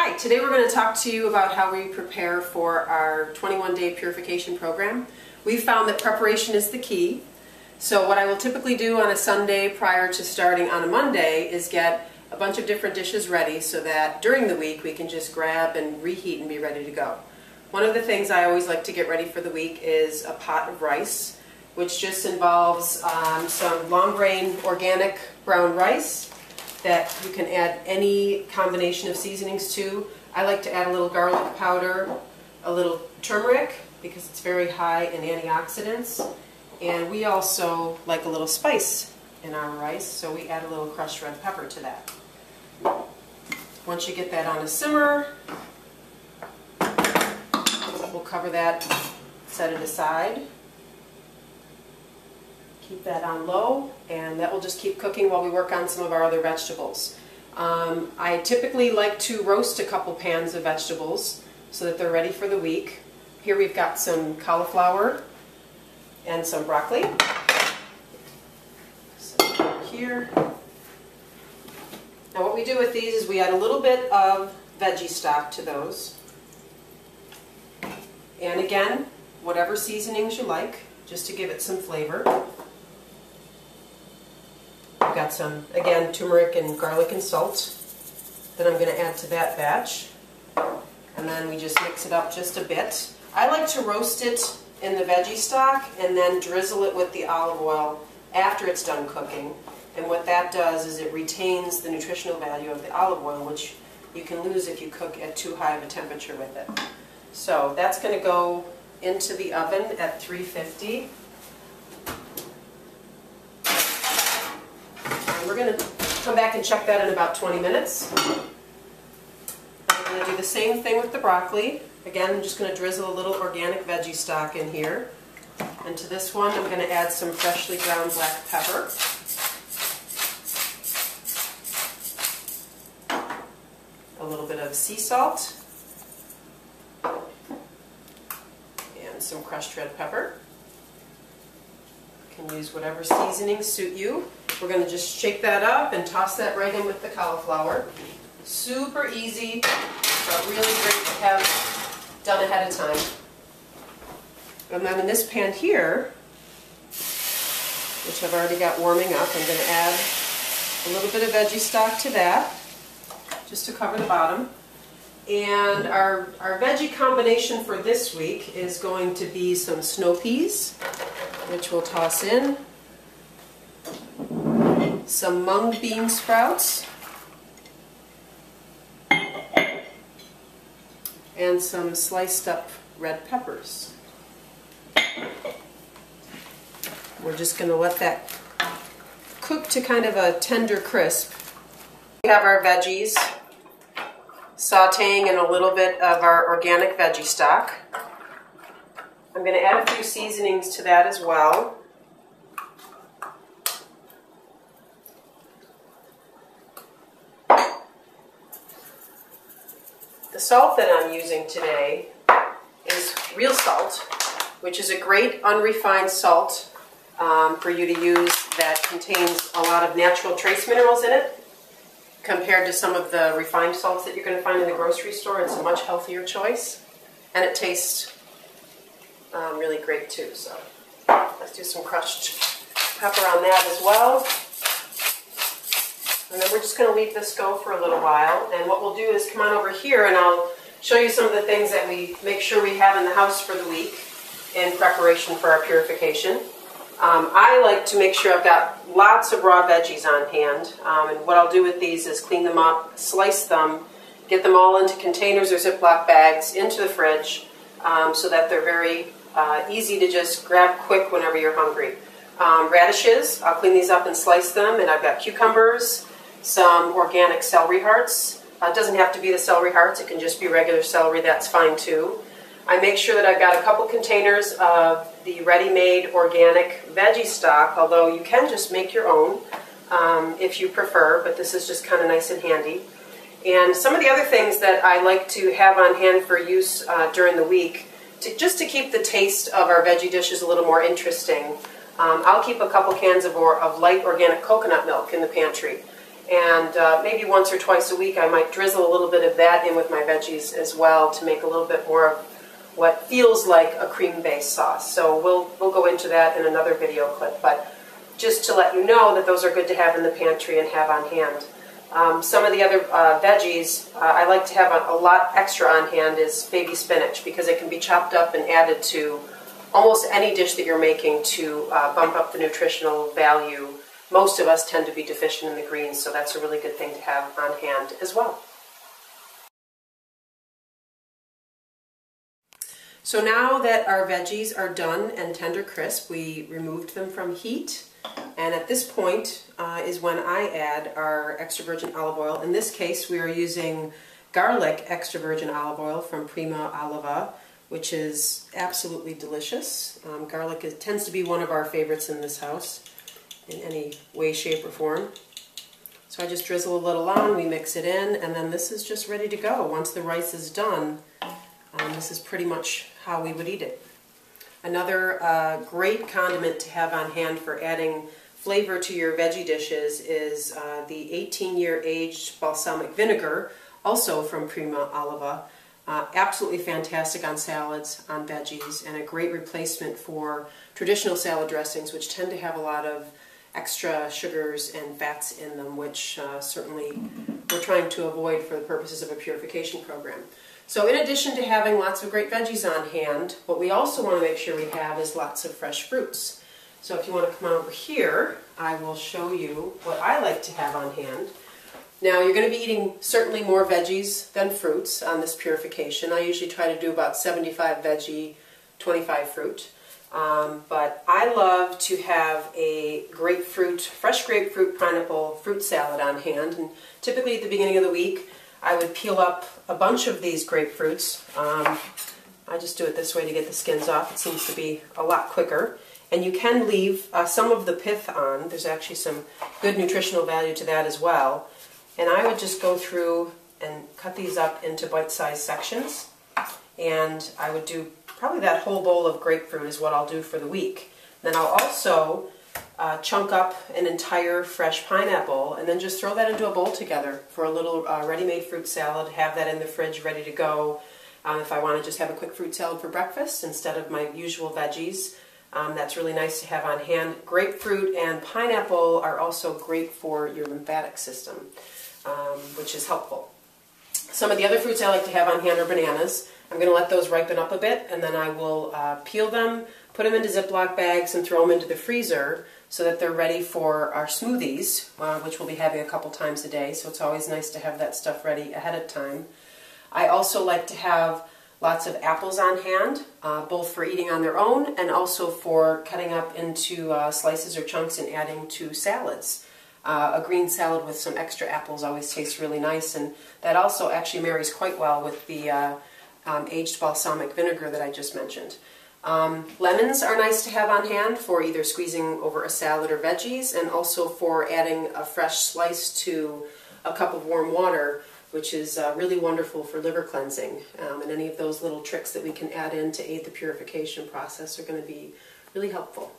Hi, today we're going to talk to you about how we prepare for our 21-day purification program. We've found that preparation is the key. So what I will typically do on a Sunday prior to starting on a Monday is get a bunch of different dishes ready so that during the week we can just grab and reheat and be ready to go. One of the things I always like to get ready for the week is a pot of rice, which just involves some long grain organic brown rice that you can add any combination of seasonings to. I like to add a little garlic powder, a little turmeric because it's very high in antioxidants, and we also like a little spice in our rice, so we add a little crushed red pepper to that. Once you get that on a simmer, we'll cover that, set it aside. Keep that on low, and that will just keep cooking while we work on some of our other vegetables. I typically like to roast a couple pans of vegetables so that they're ready for the week. Here we've got some cauliflower and some broccoli. Set over here. Now what we do with these is we add a little bit of veggie stock to those. And again, whatever seasonings you like, just to give it some flavor. I've got some, again, turmeric and garlic and salt that I'm going to add to that batch. And then we just mix it up just a bit. I like to roast it in the veggie stock and then drizzle it with the olive oil after it's done cooking. And what that does is it retains the nutritional value of the olive oil, which you can lose if you cook at too high of a temperature with it. So that's going to go into the oven at 350. We're going to come back and check that in about 20 minutes. I'm going to do the same thing with the broccoli. Again, I'm just going to drizzle a little organic veggie stock in here. And to this one, I'm going to add some freshly ground black pepper. A little bit of sea salt. And some crushed red pepper. You can use whatever seasonings suit you. We're going to just shake that up and toss that right in with the cauliflower. Super easy, but really great to have done ahead of time. And then in this pan here, which I've already got warming up, I'm going to add a little bit of veggie stock to that, just to cover the bottom. And our veggie combination for this week is going to be some snow peas, which we'll toss in. Some mung bean sprouts, and some sliced up red peppers. We're just going to let that cook to kind of a tender crisp. We have our veggies sauteing in a little bit of our organic veggie stock. I'm going to add a few seasonings to that as well. The salt that I'm using today is real salt, which is a great unrefined salt for you to use that contains a lot of natural trace minerals in it. Compared to some of the refined salts that you're going to find in the grocery store, it's a much healthier choice, and it tastes really great too. So let's do some crushed pepper on that as well. And then we're just going to leave this go for a little while. And what we'll do is come on over here and I'll show you some of the things that we make sure we have in the house for the week in preparation for our purification. I like to make sure I've got lots of raw veggies on hand. And what I'll do with these is clean them up, slice them, get them all into containers or Ziploc bags into the fridge so that they're very easy to just grab quick whenever you're hungry. Radishes, I'll clean these up and slice them, and I've got cucumbers, some organic celery hearts. It doesn't have to be the celery hearts, it can just be regular celery, that's fine too. I make sure that I've got a couple containers of the ready-made organic veggie stock, although you can just make your own if you prefer, but this is just kind of nice and handy. And some of the other things that I like to have on hand for use during the week, just to keep the taste of our veggie dishes a little more interesting, I'll keep a couple cans of light organic coconut milk in the pantry. And maybe once or twice a week I might drizzle a little bit of that in with my veggies as well to make a little bit more of what feels like a cream-based sauce. So we'll go into that in another video clip, but just to let you know that those are good to have in the pantry and have on hand. Some of the other veggies I like to have a lot extra on hand is baby spinach, because it can be chopped up and added to almost any dish that you're making to bump up the nutritional value. Most of us tend to be deficient in the greens, so that's a really good thing to have on hand as well. So now that our veggies are done and tender crisp, we removed them from heat. And at this point is when I add our extra virgin olive oil. In this case, we are using garlic extra virgin olive oil from Prima Oliva, which is absolutely delicious. Garlic tends to be one of our favorites in this house in any way, shape, or form. So I just drizzle a little on, we mix it in, and then this is just ready to go. Once the rice is done, this is pretty much how we would eat it. Another great condiment to have on hand for adding flavor to your veggie dishes is the 18-year aged balsamic vinegar, also from Prima Oliva. Absolutely fantastic on salads, on veggies, and a great replacement for traditional salad dressings, which tend to have a lot of extra sugars and fats in them, which certainly we're trying to avoid for the purposes of a purification program. So in addition to having lots of great veggies on hand, what we also want to make sure we have is lots of fresh fruits. So if you want to come on over here, I will show you what I like to have on hand. Now you're going to be eating certainly more veggies than fruits on this purification. I usually try to do about 75 veggie, 25 fruit. But I love to have a grapefruit, fresh grapefruit pineapple fruit salad on hand. And typically at the beginning of the week, I would peel up a bunch of these grapefruits. I just do it this way to get the skins off. It seems to be a lot quicker. And you can leave some of the pith on. There's actually some good nutritional value to that as well. And I would just go through and cut these up into bite-sized sections. And I would do probably that whole bowl of grapefruit is what I'll do for the week. Then I'll also chunk up an entire fresh pineapple and then just throw that into a bowl together for a little ready-made fruit salad. Have that in the fridge ready to go if I want to just have a quick fruit salad for breakfast instead of my usual veggies. That's really nice to have on hand. Grapefruit and pineapple are also great for your lymphatic system, which is helpful. Some of the other fruits I like to have on hand are bananas. I'm going to let those ripen up a bit, and then I will peel them, put them into Ziploc bags, and throw them into the freezer so that they're ready for our smoothies, which we'll be having a couple times a day, so it's always nice to have that stuff ready ahead of time. I also like to have lots of apples on hand, both for eating on their own and also for cutting up into slices or chunks and adding to salads. A green salad with some extra apples always tastes really nice, and that also actually marries quite well with the aged balsamic vinegar that I just mentioned. Lemons are nice to have on hand for either squeezing over a salad or veggies, and also for adding a fresh slice to a cup of warm water, which is really wonderful for liver cleansing. And any of those little tricks that we can add in to aid the purification process are going to be really helpful.